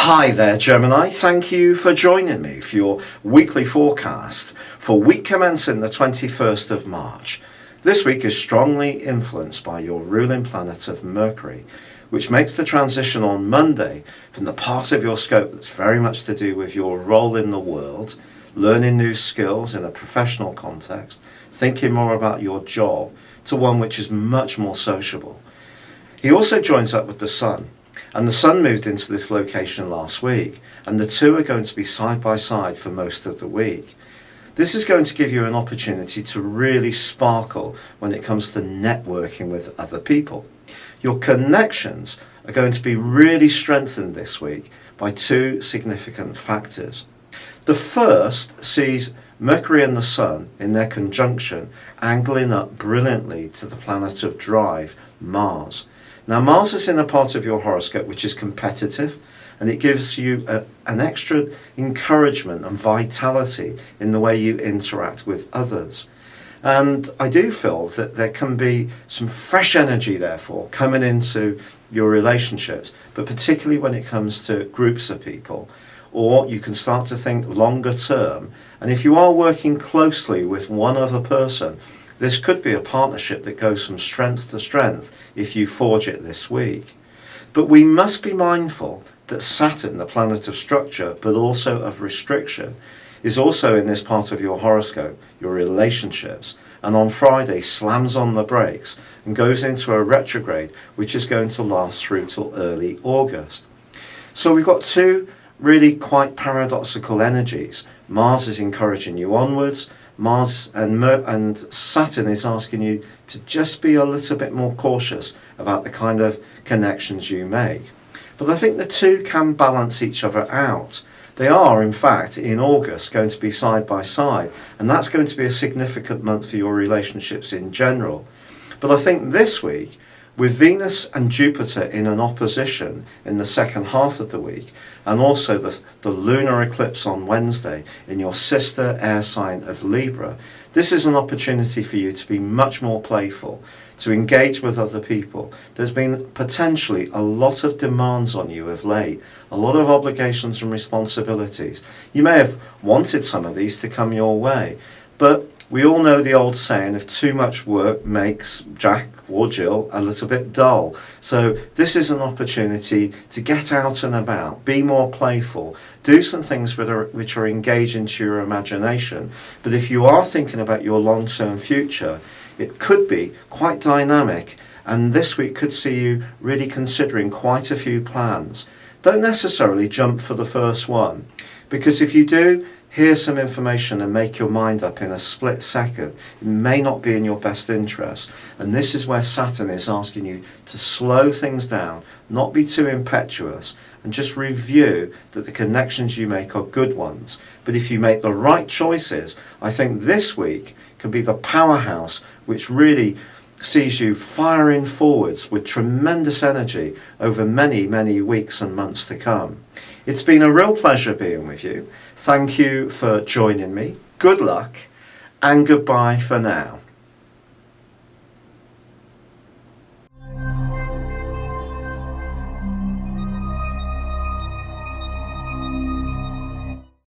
Hi there, Gemini. Thank you for joining me for your weekly forecast for week commencing the 21st of March. This week is strongly influenced by your ruling planet of Mercury, which makes the transition on Monday from the part of your scope that's very much to do with your role in the world, learning new skills in a professional context, thinking more about your job, to one which is much more sociable. He also joins up with the Sun. And the Sun moved into this location last week, and the two are going to be side by side for most of the week. This is going to give you an opportunity to really sparkle when it comes to networking with other people. Your connections are going to be really strengthened this week by two significant factors. The first sees Mercury and the Sun in their conjunction angling up brilliantly to the planet of drive, Mars. Now, Mars is in a part of your horoscope which is competitive, and it gives you an extra encouragement and vitality in the way you interact with others. And I do feel that there can be some fresh energy, therefore, coming into your relationships, but particularly when it comes to groups of people. Or you can start to think longer term. And if you are working closely with one other person, this could be a partnership that goes from strength to strength if you forge it this week. But we must be mindful that Saturn, the planet of structure, but also of restriction, is also in this part of your horoscope, your relationships, and on Friday slams on the brakes and goes into a retrograde, which is going to last through till early August. So we've got two really quite paradoxical energies. Mars is encouraging you onwards. Mars and Saturn is asking you to just be a little bit more cautious about the kind of connections you make. But I think the two can balance each other out. They are, in fact, in August going to be side by side, and that's going to be a significant month for your relationships in general. But I think this week, with Venus and Jupiter in an opposition in the second half of the week, and also the lunar eclipse on Wednesday in your sister air sign of Libra, this is an opportunity for you to be much more playful, to engage with other people. There's been potentially a lot of demands on you of late, a lot of obligations and responsibilities. You may have wanted some of these to come your way, but we all know the old saying, if too much work makes Jack or Jill a little bit dull. So this is an opportunity to get out and about, be more playful, do some things which are engaging to your imagination. But if you are thinking about your long-term future, it could be quite dynamic, and this week could see you really considering quite a few plans. Don't necessarily jump for the first one, because if you do, here's some information and make your mind up in a split second. It may not be in your best interest. And this is where Saturn is asking you to slow things down, not be too impetuous, and just review that the connections you make are good ones. But if you make the right choices, I think this week can be the powerhouse which really sees you firing forwards with tremendous energy over many, many weeks and months to come. It's been a real pleasure being with you. Thank you for joining me. Good luck and goodbye for now.